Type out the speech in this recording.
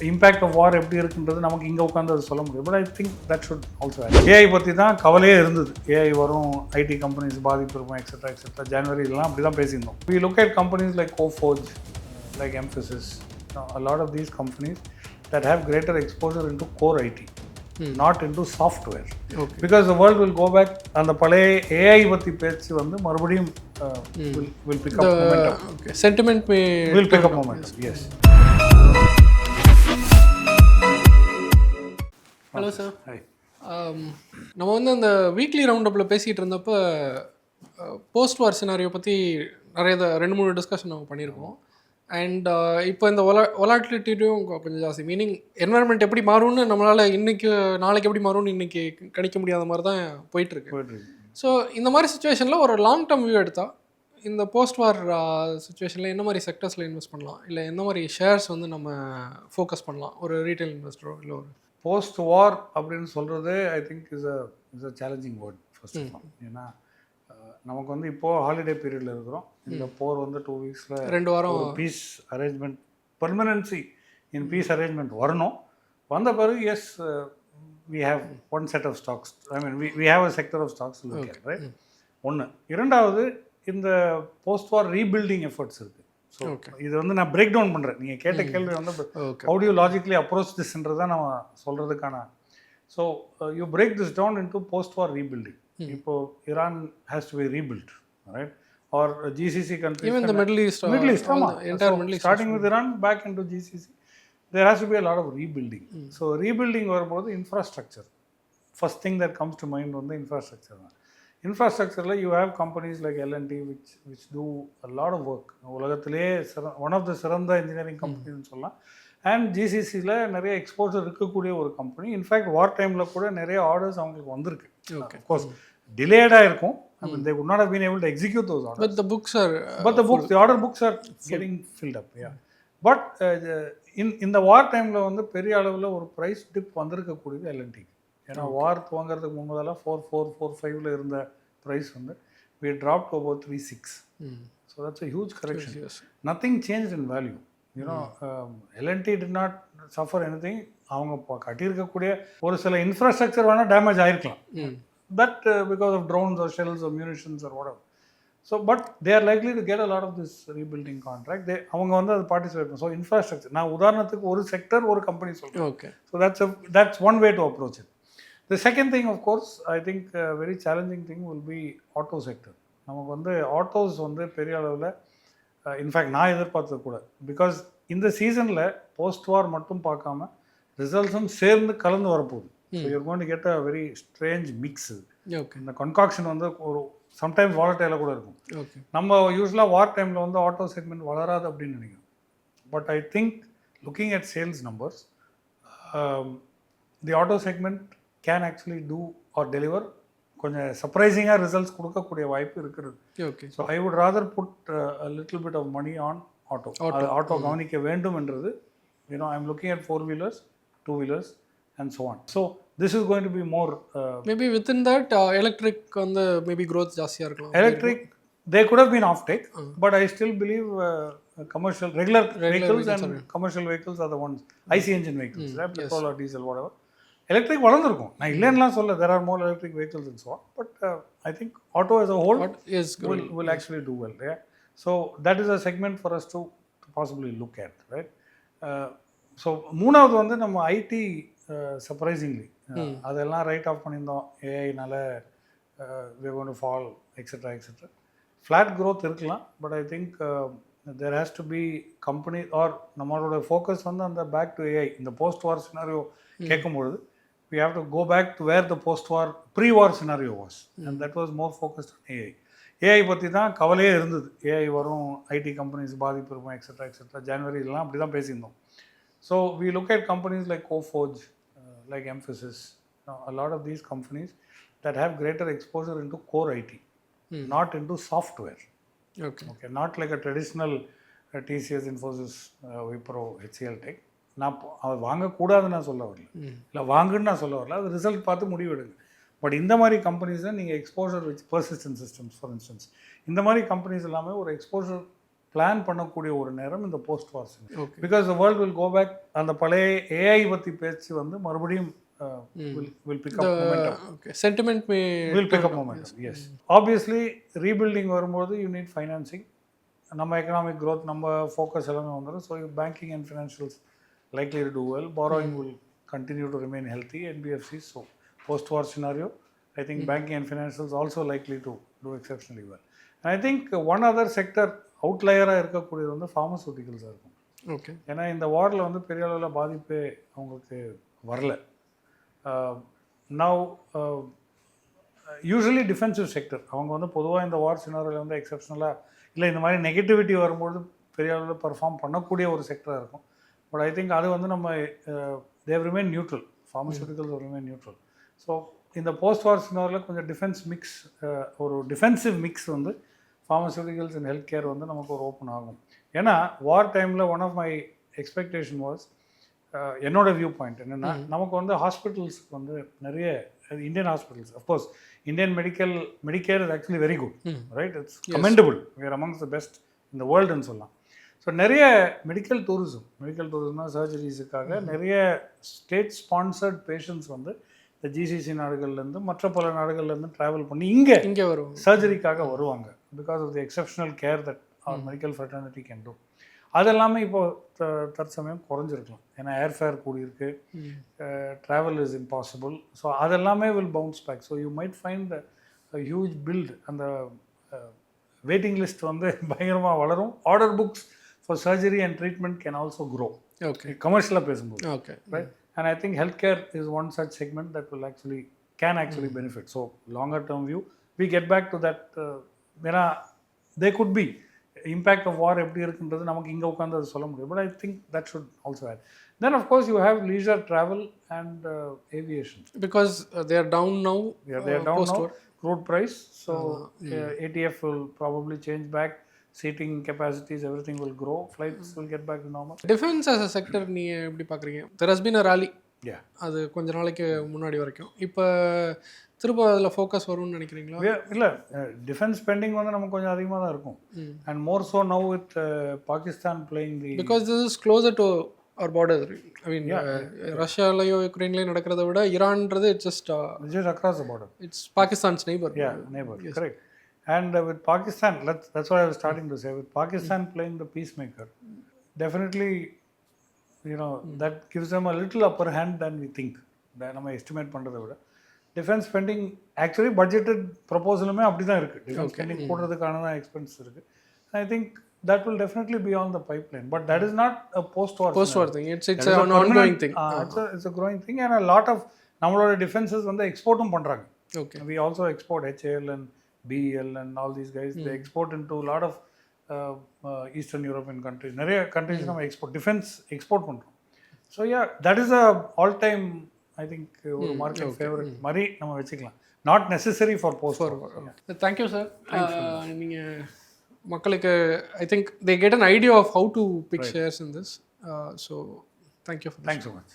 Impact of வார் எப்படி இருக்குன்றது நமக்கு இங்கே உட்காந்து அது சொல்ல முடியும். But I think that should also AI பற்றி தான் கவலையே இருந்தது. ஏஐ வரும், ஐடி கம்பெனிஸ் பாதிப்பு இருக்கும், எக்ஸெட்ரா எக்ஸெட்ரா. ஜனவரிலாம் அப்படி தான் பேசியிருந்தோம். We look at companies like Coforge, like Mphasis, a lot of these companies that have greater exposure into core IT, not into software. Okay. Because the world will go back and the பழைய AI பற்றி பேச்சு வந்து மறுபடியும் will pick up momentum. Okay. Sentiment will pick up momentum. Yes. Hello sir. Hi. நம்ம வந்து அந்த weekly round அப்பில் பேசிகிட்டு இருந்தப்போ போஸ்ட் வார் சினாரியோ பற்றி நிறைய 2-3 டிஸ்கஷன் நம்ம பண்ணியிருக்கோம். அண்ட் இப்போ இந்த ஒலாட்டிலிட்டியும் கொஞ்சம் ஜாஸ்தி. மீனிங் என்வரன்மெண்ட் எப்படி மாறும்னு நம்மளால் நாளைக்கு எப்படி மாறும்னு இன்றைக்கி கணிக்க முடியாத மாதிரி தான் போயிட்டுருக்கு. ஸோ இந்த மாதிரி சுச்சுவேஷனில் ஒரு லாங் டேர்ம் வியூ எடுத்தால் இந்த போஸ்ட் வார் சுச்சுவேஷனில் என்ன மாதிரி செக்டர்ஸில் இன்வெஸ்ட் பண்ணலாம், இல்லை எந்த மாதிரி ஷேர்ஸ் வந்து நம்ம ஃபோக்கஸ் பண்ணலாம் ஒரு ரீட்டைல் இன்வெஸ்டரோ? இல்லை ஒரு போஸ்ட் வார் அப்படின்னு சொல்கிறது I think is a challenging word first of all. ஏன்னா நமக்கு வந்து இப்போது ஹாலிடே பீரியடில் இருக்கிறோம். இந்த போர் வந்து 2 வீக்ஸில் 2 வாரம் peace arrangement, permanency in peace arrangement வரணும். வந்த பிறகு as we have one set of stocks, I mean we have a sector of stocks right. ஒன்று. இரண்டாவது, இந்த போஸ்ட் வார் ரீபில்டிங் எஃபர்ட்ஸ் இருக்குது. ஸோ இது வந்து நான் பிரேக் டவுன் பண்ணுறேன். நீங்கள் கேட்ட கேள்வி வந்து how do you logically approach திஸ்ன்றது தான் நம்ம சொல்கிறதுக்கான. So you break this down into post war rebuilding. இப்போ Iran has to be rebuild, right? Or GCC countries, even the Middle East, entire Middle East, starting with Iran back into GCC, there has to be a lot of rebuilding. So rebuilding வரும்போது infrastructure, first thing that comes to mind வந்து infrastructure தான். Infrastructure you have companies like L&T which do a lot of work. உலகத்திலே one of the சிறந்த engineering companies சொல்லலாம். And ஜிசிசியில் நிறைய exposure இருக்கக்கூடிய ஒரு company. In fact வார் டைமில் கூட நிறைய ஆர்டர்ஸ் அவங்களுக்கு வந்திருக்கு. அஃப்கோர்ஸ் டிலேடாக இருக்கும். I mean, they would not have been able to execute those orders. But the order books are getting filled up. Yeah. But இந்த வார் டைமில் வந்து பெரிய அளவில் ஒரு ப்ரைஸ் டிப் வந்திருக்கக்கூடியது L&T. ஏன்னா வார் துவங்கிறதுக்கு முன்பதெல்லாம் 4.4-4.5 இருந்த ப்ரைஸ் வந்து we dropped to about 3.6. So that's a huge correction. Nothing changed in value. You know, L&T did not suffer anything. அவங்க கட்டியிருக்கக்கூடிய ஒரு சில இன்ஃப்ராஸ்ட்ரக்சர் வேணால் damage ஆகிருக்கலாம். That because of drones or shells or munitions or whatever. So, but they are likely to get a lot of this rebuilding contract. அவங்க வந்து அது participate பண்ணும். So infrastructure, நான் உதாரணத்துக்கு ஒரு செக்டர் ஒரு கம்பெனி சொல்கிறேன். Okay. So that's one way to approach it. The second thing, of course, I think a very challenging thing will be auto sector. நமக்கு வந்து ஆட்டோஸ் வந்து பெரிய அளவில் இன்ஃபேக்ட் நான் எதிர்பார்த்தது கூட. பிகாஸ் இந்த சீசனில் போஸ்ட் வார் மட்டும் பார்க்காம ரிசல்ட்ஸும் சேர்ந்து கலந்து வரப்போகுது. So your going to get a very strange mix. இந்த கன்காக்ஷன் வந்து ஒரு சம்டைம்ஸ் வாலட்டைலாக கூட இருக்கும். நம்ம யூஸ்வலாக வார் டைமில் வந்து ஆட்டோ செக்மெண்ட் வளராது அப்படின்னு நினைக்கிறோம். But I think looking at sales numbers, the auto segment can actually do or deliver கொஞ்சம் சர்ப்ரைசிங்காக ரிசல்ட்ஸ் கொடுக்கக்கூடிய வாய்ப்பு இருக்கிறது. So I would rather put a little bit of money on auto. Auto கவனிக்க வேண்டும் என்றது. You know I am looking at 4-wheelers, 2-wheelers and so on. So this is going to be more maybe within that electric and maybe growth jastiya irukkalam. Electric they could have been off take, but I still believe commercial regular vehicles and commercial vehicles are the ones, IC engine vehicles, right? Petrol or diesel, whatever. Electric valandirukum, na illenla solla, there are more electric vehicles and so on, but I think auto as a whole will actually do well. Yeah. So that is a segment for us to possibly look at, right? So மூணாவது வந்து நம்ம IT surprisingly அதெல்லாம் right off பண்ணியிருந்தோம். ஏஐனால we are going to fall, etc. etc. Flat growth இருக்கலாம். But I think there has to be company or நம்மளோட focus வந்து அந்த பேக் டு ஏஐ. இந்த போஸ்ட் வார் சினாரியோ கேட்கும்பொழுது we have to go back to where the post war pre-war scenario was, and that was more focused on AI. AI பற்றி தான் கவலையே இருந்தது. AI வரும், ஐடி கம்பெனிஸ் பாதிப்பு இருக்கும், எக்ஸெட்ரா எக்ஸெட்ரா. ஜனவரிலாம் அப்படி தான் பேசியிருந்தோம். So we look at companies like Coforge, like Emphasis, a lot of these companies that have greater exposure into core IT, not into software. Okay, not like a traditional TCS, Infosys, Wipro, HCL Tech. நான் வாங்கக்கூடாதுன்னு நான் சொல்ல வரல, இல்லை வாங்குன்னு நான் சொல்ல வரல. அது result பார்த்து முடிவெடுங்க. பட் இந்த மாதிரி கம்பெனிஸை நீங்கள் exposure with persistent systems for instance, இந்த மாதிரி கம்பெனிஸ் எல்லாமே ஒரு எக்ஸ்போஷர் பிளான் பண்ணக்கூடிய ஒரு நேரம் இந்த post war scenario. Okay. Because the world will go back. அந்த பழைய ஏஐ பற்றி பேச்சு வந்து மறுபடியும் will pick up momentum. Okay. Sentiment will pick up momentum. Yes. Obviously rebuilding வரும்போது you need financing. நம்ம economic growth, நம்ம focus எல்லாமே வந்துடும். So banking and financials likely to do well. Borrowing will continue to remain healthy. NBFCs. So post-war scenario, I think banking and financials also likely to do exceptionally well. And I think one other sector outlier-ஆ இருக்கக்கூடியது வந்து pharmaceuticals இருக்கும். Okay. ஏன்னா இந்த வாரில் வந்து பெரிய அளவில் பாதிப்பே அவங்களுக்கு வரல. Now usually defensive sector அவங்க வந்து பொதுவாக இந்த வார் சினாரியோவில் வந்து எக்ஸப்ஷனலாக இல்லை இந்த மாதிரி நெகட்டிவிட்டி வரும்போது பெரிய அளவில் பர்ஃபார்ம் பண்ணக்கூடிய ஒரு செக்டராக இருக்கும். பட் ஐ திங்க் அது வந்து நம்ம தேவ் remain neutral. Pharmaceuticals remain neutral. So இந்த போஸ்ட் வார் சினாரியோவில் கொஞ்சம் டிஃபென்ஸ் மிக்ஸ், ஒரு டிஃபென்சிவ் மிக்ஸ் வந்து ஃபார்மசூட்டிக்கல்ஸ் அண்ட் ஹெல்த் கேர் வந்து நமக்கு ஒரு ஓப்பன் ஆகும். ஏன்னா வார் டைமில் one of my expectation was, என்னோட வியூ பாயிண்ட் என்னென்னா, நமக்கு வந்து ஹாஸ்பிட்டல்ஸ்க்கு வந்து நிறைய Indian hospitals, of course Indian medicare is actually very good, right? It's commendable. we are amongst the best in the world ன்னு சொல்லலாம். ஸோ நிறைய மெடிக்கல் டூரிசம்னா சர்ஜரிஸுக்காக நிறைய ஸ்டேட் ஸ்பான்சர்ட் பேஷண்ட்ஸ் வந்து இந்த ஜிசிசி நாடுகள்லேருந்து மற்ற பல நாடுகள்லேருந்து ட்ராவல் பண்ணி இங்கே வருவாங்க, சர்ஜரிக்காக வருவாங்க. Because of the exceptional care that our medical fraternity can do. அதெல்லாமே இப்போ தற்சமயம் குறைஞ்சிருக்கலாம். ஏன்னா ஏர்ஃபேர் கூடியிருக்கு, ட்ராவல் இஸ் இம்பாசிபிள். ஸோ அதெல்லாமே will bounce back. So you might find huge build. அந்த வெயிட்டிங் லிஸ்ட் வந்து பயங்கரமாக வளரும். Order books for surgery and treatment can also grow. Okay, கமர்ஷியலாக பேசும்போது. Okay, right? And I think health care is one such segment that will can actually benefit. So longer term view we get back to that. ஏன்னா they could be impact of war எப்படி இருக்குன்றது நமக்கு இங்கே உட்காந்து அது சொல்ல முடியும். But I think that should also add. Then of course you have leisure travel and aviation. Because they are down now. Yeah, they are down now. Crude price. So ATF will probably change back. Seating capacities, everything will grow. Flights will get back to normal. Defense as a sector நீ எப்படி பார்க்குறீங்க? There has been a rally. Yeah. அது கொஞ்ச நாளைக்கு முன்னாடி வரைக்கும். இப்போ திரும்ப அதில் ஃபோக்கஸ் வரும்னு நினைக்கிறீங்களா? இல்லை, டிஃபென்ஸ் ஸ்பெண்டிங் வந்து நமக்கு கொஞ்சம் அதிகமாக தான் இருக்கும். And more so now with Pakistan playing the, because this is closer to our border. I mean ரஷ்யாலையோ யுக்ரைன்லையோ நடக்கிறத விட ஈரான்றது it's just across the border. It's Pakistan's neighbour. Neighbour, correct. And with Pakistan, that's what I was starting to say. With Pakistan playing the peacemaker, definitely, that gives them a little upper hand than we think. நம்ம estimate பண்ணுறதை விட defence spending actually budgeted ப்ரொபோசலுமே அப்படி தான் இருக்குது. Defence spending போடுறதுக்கான தான் expense இருக்குது. I think that will definitely be on the pipeline, but that is not a post-war thing. It's an ongoing thing. It's a growing thing, and a lot of நம்மளோட defences வந்து எக்ஸ்போர்ட்டும் பண்ணுறாங்க. Okay. We also export HAL and BEL and all these guys. They export into a lot of Eastern European countries. நிறைய countries நம்ம defence export பண்ணுறோம். So yeah, that is a all-time, I think, ஒரு market favourite மாதிரி நம்ம வச்சுக்கலாம். Not necessary for post-war. Thank you, sir. நீங்கள் மக்களுக்கு I think they get an idea of how to pick shares in this. So thank you for this. Thanks so much.